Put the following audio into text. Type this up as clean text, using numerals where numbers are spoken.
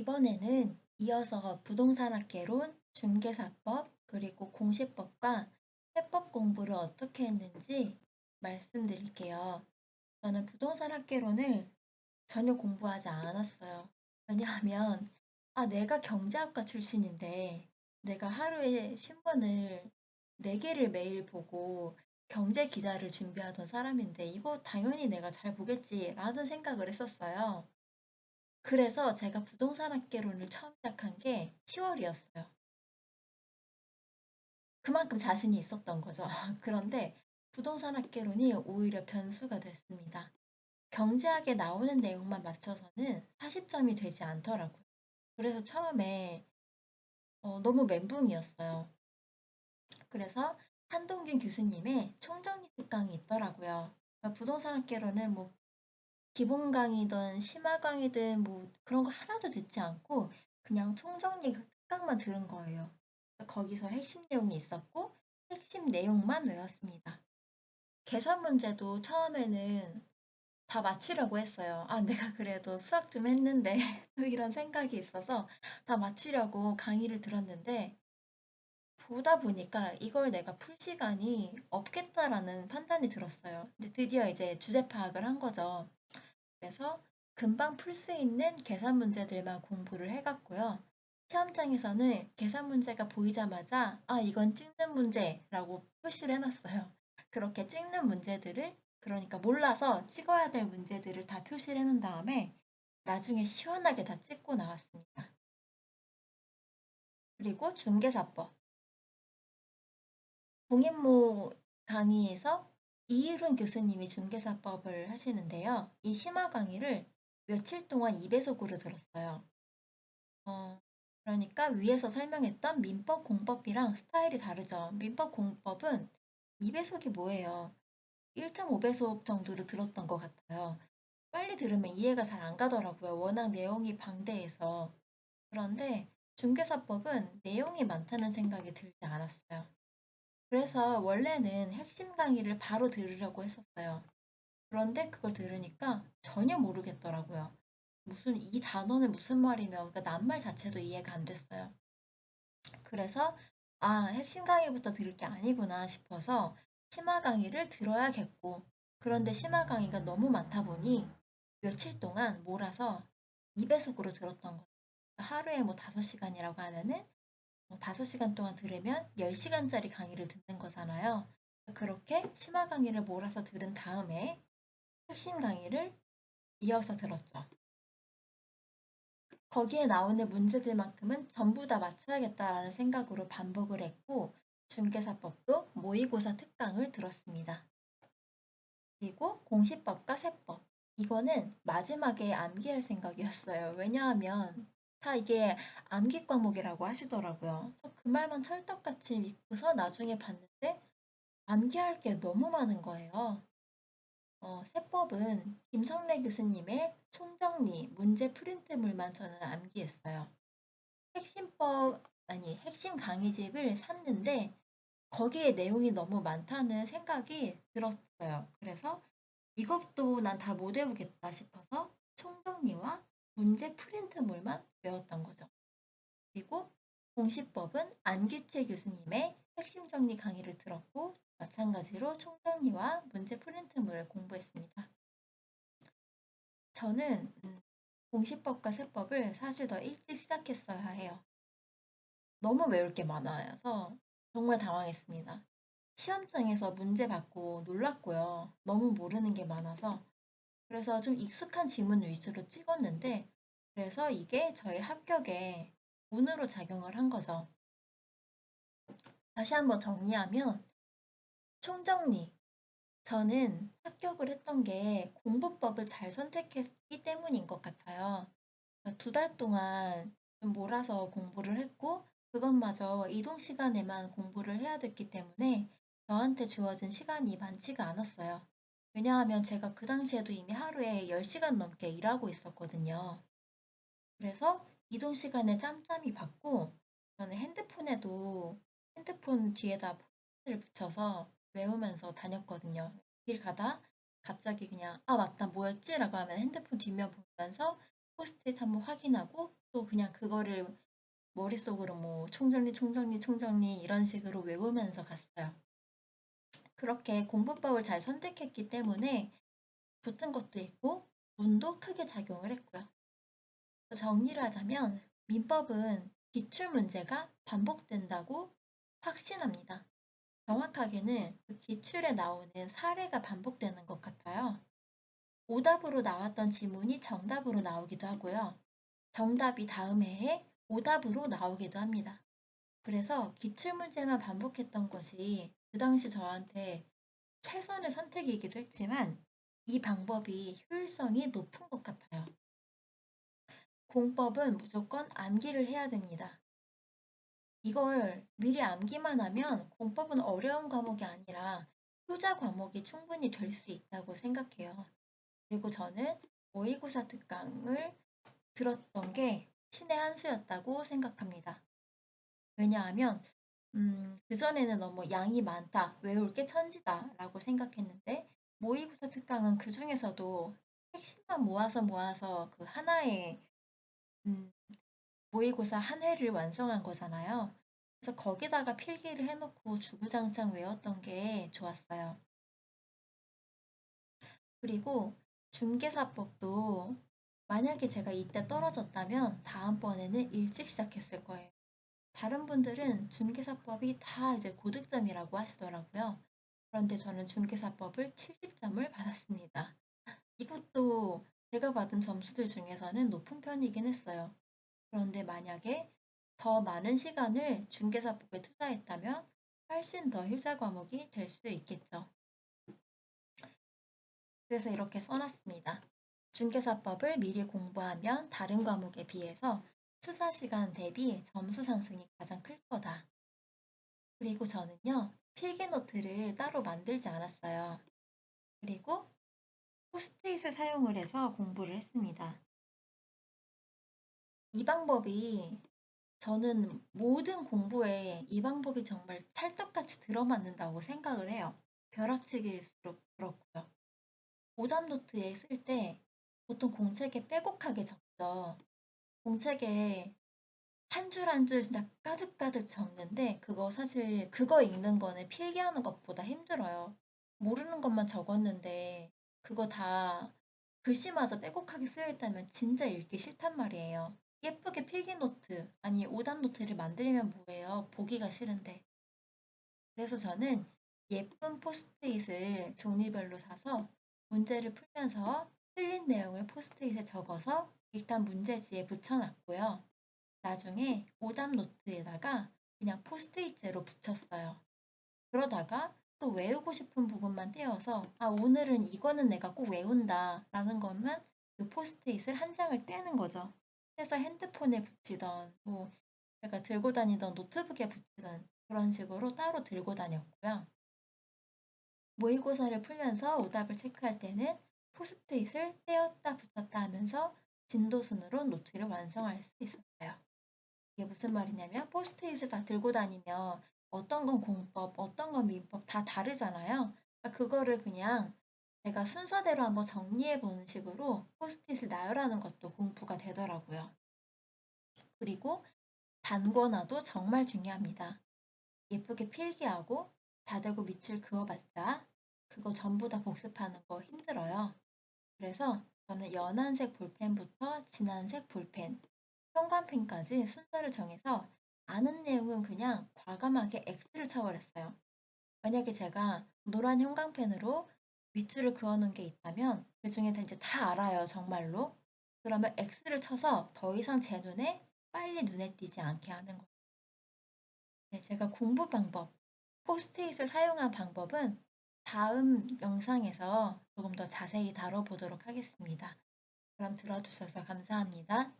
이번에는 이어서 부동산학개론, 중개사법, 그리고 공시법과 세법 공부를 어떻게 했는지 말씀드릴게요. 저는 부동산학개론을 전혀 공부하지 않았어요. 왜냐하면, 내가 경제학과 출신인데, 내가 하루에 신문을 4개를 매일 보고 경제 기자를 준비하던 사람인데, 이거 당연히 내가 잘 보겠지라는 생각을 했었어요. 그래서 제가 부동산학개론을 처음 시작한 게 10월이었어요. 그만큼 자신이 있었던 거죠. 그런데 부동산학개론이 오히려 변수가 됐습니다. 경제학에 나오는 내용만 맞춰서는 40점이 되지 않더라고요. 그래서 처음에 너무 멘붕이었어요. 그래서 한동균 교수님의 총정리 특강이 있더라고요. 그러니까 부동산학개론은 뭐 기본 강의든 심화 강의든 뭐 그런 거 하나도 듣지 않고 그냥 총정리 특강만 들은 거예요. 거기서 핵심 내용이 있었고 핵심 내용만 외웠습니다. 계산 문제도 처음에는 다 맞추려고 했어요. 내가 그래도 수학 좀 했는데 이런 생각이 있어서 다 맞추려고 강의를 들었는데 보다 보니까 이걸 내가 풀 시간이 없겠다라는 판단이 들었어요. 근데 드디어 이제 주제 파악을 한 거죠. 그래서 금방 풀 수 있는 계산 문제들만 공부를 해갔고요. 시험장에서는 계산 문제가 보이자마자 이건 찍는 문제라고 표시를 해놨어요. 그렇게 찍는 문제들을 그러니까 몰라서 찍어야 될 문제들을 다 표시를 해놓은 다음에 나중에 시원하게 다 찍고 나왔습니다. 그리고 중개사법. 공인모 강의에서 이일훈 교수님이 중개사법을 하시는데요. 이 심화 강의를 며칠 동안 2배속으로 들었어요. 어, 그러니까 위에서 설명했던 민법, 공법이랑 스타일이 다르죠. 민법, 공법은 2배속이 뭐예요? 1.5배속 정도로 들었던 것 같아요. 빨리 들으면 이해가 잘 안 가더라고요. 워낙 내용이 방대해서. 그런데 중개사법은 내용이 많다는 생각이 들지 않았어요. 그래서 원래는 핵심 강의를 바로 들으려고 했었어요. 그런데 그걸 들으니까 전혀 모르겠더라고요. 무슨 이 단어는 무슨 말이며 그러니까 낱말 자체도 이해가 안 됐어요. 그래서 핵심 강의부터 들을 게 아니구나 싶어서 심화 강의를 들어야겠고 그런데 심화 강의가 너무 많다 보니 며칠 동안 몰아서 2배속으로 들었던 거예요. 하루에 뭐 5시간이라고 하면은 5시간 동안 들으면 10시간짜리 강의를 듣는 거잖아요. 그렇게 심화 강의를 몰아서 들은 다음에 핵심 강의를 이어서 들었죠. 거기에 나오는 문제들만큼은 전부 다 맞춰야겠다라는 생각으로 반복을 했고 중개사법도 모의고사 특강을 들었습니다. 그리고 공시법과 세법. 이거는 마지막에 암기할 생각이었어요. 왜냐하면 다 이게 암기 과목이라고 하시더라고요. 그 말만 찰떡같이 믿고서 나중에 봤는데 암기할 게 너무 많은 거예요. 세법은 김성래 교수님의 총정리 문제 프린트물만 저는 암기했어요. 핵심 강의집을 샀는데 거기에 내용이 너무 많다는 생각이 들었어요. 그래서 이것도 난 다 못 외우겠다 싶어서 총정리와 문제 프린트물만 외웠던 거죠. 그리고 공시법은 안규채 교수님의 핵심 정리 강의를 들었고 마찬가지로 총정리와 문제 프린트물을 공부했습니다. 저는 공시법과 세법을 사실 더 일찍 시작했어야 해요. 너무 외울 게 많아서 정말 당황했습니다. 시험장에서 문제 받고 놀랐고요. 너무 모르는 게 많아서. 그래서 좀 익숙한 지문 위주로 찍었는데, 그래서 이게 저희 합격에 운으로 작용을 한 거죠. 다시 한번 정리하면, 총정리. 저는 합격을 했던 게 공부법을 잘 선택했기 때문인 것 같아요. 2달 동안 좀 몰아서 공부를 했고, 그것마저 이동 시간에만 공부를 해야 됐기 때문에 저한테 주어진 시간이 많지가 않았어요. 왜냐하면 제가 그 당시에도 이미 하루에 10시간 넘게 일하고 있었거든요. 그래서 이동 시간에 짬짬이 받고, 저는 핸드폰 뒤에다 포스트를 붙여서 외우면서 다녔거든요. 길 가다 갑자기 그냥, 맞다, 뭐였지? 라고 하면 핸드폰 뒷면 보면서 포스트잇 한번 확인하고 또 그냥 그거를 머릿속으로 뭐 총정리, 총정리, 총정리 이런 식으로 외우면서 갔어요. 그렇게 공부법을 잘 선택했기 때문에 붙은 것도 있고 운도 크게 작용을 했고요. 정리를 하자면 민법은 기출 문제가 반복된다고 확신합니다. 정확하게는 그 기출에 나오는 사례가 반복되는 것 같아요. 오답으로 나왔던 지문이 정답으로 나오기도 하고요. 정답이 다음 해에 오답으로 나오기도 합니다. 그래서 기출문제만 반복했던 것이 그 당시 저한테 최선의 선택이기도 했지만 이 방법이 효율성이 높은 것 같아요. 공법은 무조건 암기를 해야 됩니다. 이걸 미리 암기만 하면 공법은 어려운 과목이 아니라 효자 과목이 충분히 될 수 있다고 생각해요. 그리고 저는 모의고사 특강을 들었던 게 신의 한 수였다고 생각합니다. 왜냐하면 그전에는 너무 양이 많다, 외울 게 천지다라고 생각했는데 모의고사 특강은 그중에서도 핵심만 모아서 그 하나의 음, 모의고사 한 회를 완성한 거잖아요. 그래서 거기다가 필기를 해놓고 주구장창 외웠던 게 좋았어요. 그리고 중개사법도 만약에 제가 이때 떨어졌다면 다음번에는 일찍 시작했을 거예요. 다른 분들은 중개사법이 다 이제 고득점이라고 하시더라고요. 그런데 저는 중개사법을 70점을 받았습니다. 이것도 제가 받은 점수들 중에서는 높은 편이긴 했어요. 그런데 만약에 더 많은 시간을 중개사법에 투자했다면 훨씬 더 효자 과목이 될 수 있겠죠. 그래서 이렇게 써놨습니다. 중개사법을 미리 공부하면 다른 과목에 비해서 투자 시간 대비 점수 상승이 가장 클 거다. 그리고 저는요, 필기 노트를 따로 만들지 않았어요. 그리고 포스트잇을 사용을 해서 공부를 했습니다. 이 방법이 저는 모든 공부에 이 방법이 정말 찰떡같이 들어맞는다고 생각을 해요. 벼락치기일수록 그렇고요. 오답 노트에 쓸 때 보통 공책에 빼곡하게 적죠. 공책에 한 줄 한 줄 진짜 가득가득 적는데 그거 사실 그거 읽는 거는 필기하는 것보다 힘들어요. 모르는 것만 적었는데 그거 다 글씨마저 빼곡하게 쓰여 있다면 진짜 읽기 싫단 말이에요. 예쁘게 필기 노트, 아니 오답 노트를 만들면 뭐예요? 보기가 싫은데. 그래서 저는 예쁜 포스트잇을 종류별로 사서 문제를 풀면서 틀린 내용을 포스트잇에 적어서 일단 문제지에 붙여놨고요. 나중에 오답 노트에다가 그냥 포스트잇제로 붙였어요. 그러다가 또 외우고 싶은 부분만 떼어서 아, 오늘은 이거는 내가 꼭 외운다 라는 것만 그 포스트잇을 한 장을 떼는 거죠. 그래서 핸드폰에 붙이던 뭐 제가 들고 다니던 노트북에 붙이던 그런 식으로 따로 들고 다녔고요. 모의고사를 풀면서 오답을 체크할 때는 포스트잇을 떼었다 붙였다 하면서 진도 순으로 노트를 완성할 수 있었어요. 이게 무슨 말이냐면 포스트잇을 다 들고 다니면 어떤 건 공법, 어떤 건 민법 다 다르잖아요. 그러니까 그거를 그냥 제가 순서대로 한번 정리해 보는 식으로 포스트잇을 나열하는 것도 공부가 되더라고요. 그리고 단권화도 정말 중요합니다. 예쁘게 필기하고 자대고 밑줄 그어봤자 그거 전부 다 복습하는 거 힘들어요. 그래서 저는 연한색 볼펜부터 진한색 볼펜, 형광펜까지 순서를 정해서 아는 내용은 그냥 과감하게 X를 쳐버렸어요. 만약에 제가 노란 형광펜으로 밑줄을 그어놓은 게 있다면 그 중에 이제 다 알아요, 정말로. 그러면 X를 쳐서 더 이상 제 눈에 빨리 눈에 띄지 않게 하는 거예요. 네, 제가 공부 방법, 포스트잇을 사용한 방법은 다음 영상에서 조금 더 자세히 다뤄보도록 하겠습니다. 그럼 들어주셔서 감사합니다.